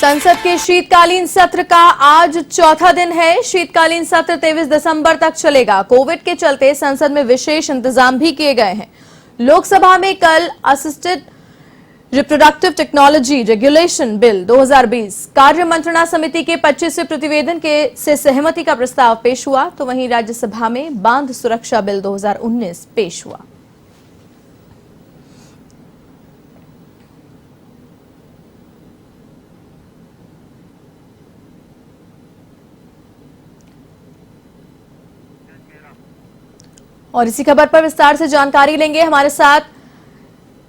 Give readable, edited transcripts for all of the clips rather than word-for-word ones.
संसद के शीतकालीन सत्र का आज चौथा दिन है। शीतकालीन सत्र 23 दिसंबर तक चलेगा। कोविड के चलते संसद में विशेष इंतजाम भी किए गए हैं। लोकसभा में कल assisted reproductive technology regulation bill 2020 कार्य मंत्रणा समिति के 25वें प्रतिवेदन से सहमति का प्रस्ताव पेश हुआ, तो वहीं राज्यसभा में बांध सुरक्षा बिल 2019 पेश हुआ। और इसी खबर पर विस्तार से जानकारी लेंगे। हमारे साथ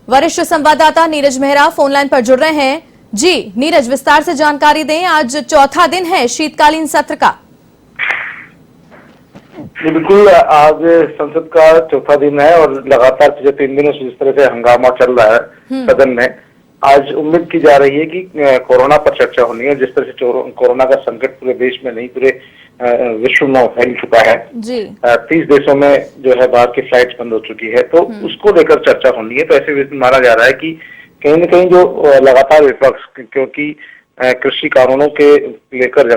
वरिष्ठ संवाददाता नीरज मेहरा फोन लाइन पर जुड़ रहे हैं। जी नीरज, विस्तार से जानकारी दें। आज चौथा दिन है शीतकालीन सत्र का। जी बिल्कुल, आज संसद का चौथा दिन है और लगातार पिछले 3 दिनों से जिस तरह से हंगामा चल रहा है सदन में, आज उम्मीद की जा रही है कि कोरोना पर चर्चा होनी है। जिस तरह से कोरोना का संकट पूरे देश में नहीं, पूरे विश्व में फैल चुका है। जी 30 देशों में जो है बाहर की फ्लाइट्स बंद हो चुकी है, तो उसको लेकर चर्चा होनी है। तो ऐसे में माना जा रहा है कि कहीं न कहीं जो लगातार विपक्ष, क्योंकि कृषि कानूनों के लेकर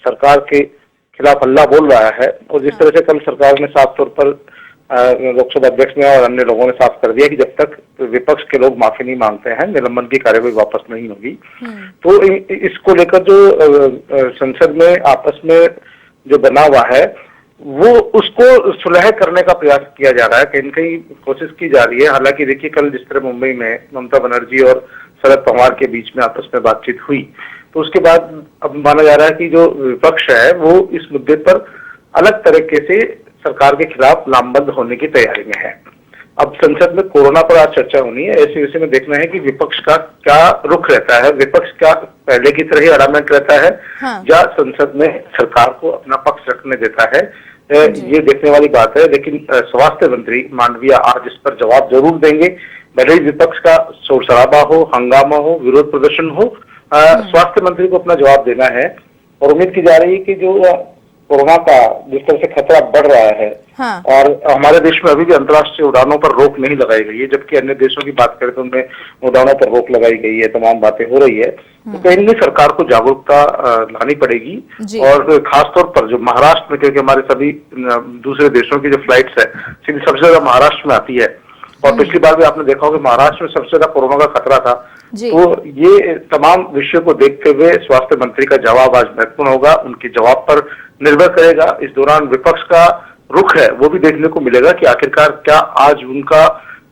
सरकार के खिलाफ हल्ला बोल रहा है, और जिस तरह से कल सरकार ने साफ तौर पर लोकसभा अध्यक्ष ने और अन्य लोगों ने साफ कर दिया कि जब तक विपक्ष के लोग माफी नहीं मांगते हैं, निलंबन की कार्यवाही वापस नहीं होगी। तो इसको लेकर जो संसद में आपस में जो बना हुआ है, वो उसको सुलह करने का प्रयास किया जा रहा है। कहीं न कहीं कोशिश की जा रही है। हालांकि देखिए, कल जिस तरह मुंबई में ममता बनर्जी और शरद पवार के बीच में आपस में बातचीत हुई, तो उसके बाद अब माना जा रहा है कि जो विपक्ष है वो इस मुद्दे पर अलग तरीके से सरकार के खिलाफ लामबंद होने की तैयारी में है। अब संसद में कोरोना पर आज चर्चा होनी है। ऐसे विषय में देखना है कि विपक्ष का क्या रुख रहता है। विपक्ष का पहले की तरह ही अड़ामेंट रहता है, या संसद में सरकार को अपना पक्ष रखने देता है, ये देखने वाली बात है। लेकिन स्वास्थ्य मंत्री मांडविय आज इस पर जवाब जरूर देंगे। भले ही विपक्ष का शोर शराबा हो, हंगामा हो, विरोध प्रदर्शन हो, स्वास्थ्य मंत्री को अपना जवाब देना है। और उम्मीद की जा रही है कि जो कोरोना का जिस तरह से खतरा बढ़ रहा है, और हमारे देश में अभी भी अंतर्राष्ट्रीय उड़ानों पर रोक नहीं लगाई गई है, जबकि अन्य देशों की बात करें तो उनमें उड़ानों पर रोक लगाई गई है, तमाम बातें हो रही है। तो कहीं न कहीं सरकार को जागरूकता लानी पड़ेगी। और खासतौर पर जो महाराष्ट्र में, क्योंकि हमारे सभी दूसरे देशों की जो फ्लाइट्स है सबसे ज्यादा महाराष्ट्र में आती है, और पिछली बार भी आपने देखा होगा महाराष्ट्र में सबसे ज्यादा कोरोना का खतरा था। तो ये तमाम विषयों को देखते हुए स्वास्थ्य मंत्री का जवाब आज महत्वपूर्ण होगा। उनके जवाब पर निर्भर करेगा इस दौरान विपक्ष का रुख है वो भी देखने को मिलेगा कि आखिरकार क्या आज उनका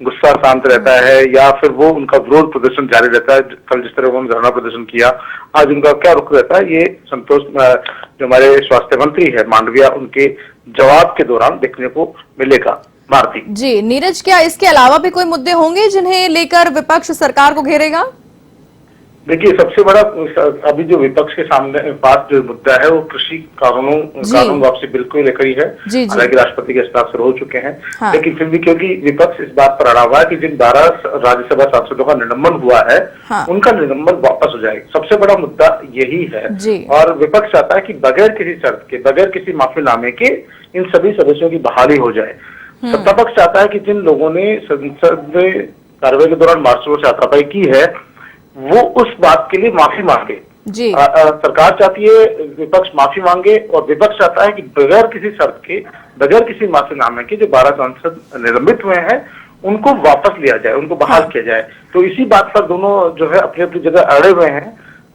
गुस्सा शांत रहता है, या फिर वो उनका विरोध प्रदर्शन जारी रहता है। कल जिस तरह उन्होंने धरना प्रदर्शन किया, आज उनका क्या रुख रहता है, ये संतोष जो हमारे स्वास्थ्य मंत्री है मांडविया, उनके जवाब के दौरान देखने को मिलेगा। भारती जी नीरज, क्या इसके अलावा भी कोई मुद्दे होंगे जिन्हें लेकर विपक्ष सरकार को घेरेगा? देखिए, सबसे बड़ा अभी जो विपक्ष के सामने बात जो मुद्दा है वो कृषि कानून वापसी बिल को लेकर ही है। हालांकि राष्ट्रपति के हस्ताक्षर हो चुके हैं, लेकिन फिर भी क्योंकि विपक्ष इस बात पर अड़ा हुआ है कि जिन 12 राज्यसभा सांसदों का निलंबन हुआ है, उनका निलंबन वापस हो जाए। सबसे बड़ा मुद्दा यही है। और विपक्ष चाहता है कि बगैर किसी शर्त के, बगैर किसी माफीनामे के इन सभी सदस्यों की बहाली हो जाए। सत्ता पक्ष चाहता है कि जिन लोगों ने संसद में कार्रवाई के दौरान मार्च से हाथापाई की है, वो उस बात के लिए माफी मांगे। सरकार चाहती है विपक्ष माफी मांगे, और विपक्ष चाहता है कि बगैर किसी शर्त के, बगैर किसी माफीनामे के जो 12 सांसद निलंबित हुए हैं उनको वापस लिया जाए, उनको बहाल किया जाए। तो इसी बात पर दोनों जो है अपनी अपनी जगह अड़े हुए हैं।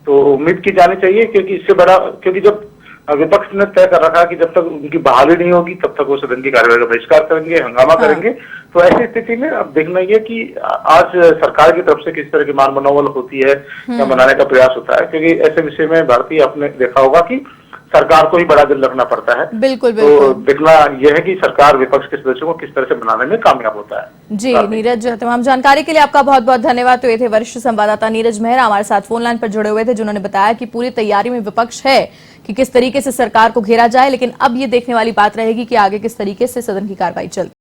तो उम्मीद की जानी चाहिए, क्योंकि इससे बड़ा, क्योंकि जब विपक्ष ने तय कर रखा है कि जब तक उनकी बहाली नहीं होगी तब तक वो सदन की कार्यवाही का बहिष्कार करेंगे, हंगामा करेंगे। तो ऐसी स्थिति में अब देखना ये कि आज सरकार की तरफ से किस तरह की मान मनोबल होती है या मनाने का प्रयास होता है, क्योंकि ऐसे विषय में भारतीय आपने देखा होगा कि सरकार को ही बड़ा दिल रखना पड़ता है। बिल्कुल तो देखना यह है कि सरकार विपक्ष के सदस्यों को किस तरह से बनाने में कामयाब होता है। जी नीरज, तमाम जानकारी के लिए आपका बहुत बहुत धन्यवाद। तो ये थे वरिष्ठ संवाददाता नीरज मेहरा हमारे साथ फोन लाइन पर जुड़े हुए थे, जिन्होंने बताया कि पूरी तैयारी में विपक्ष है कि किस तरीके से सरकार को घेरा जाए, लेकिन अब ये देखने वाली बात रहेगी कि आगे किस तरीके से सदन की कार्रवाई चलती है।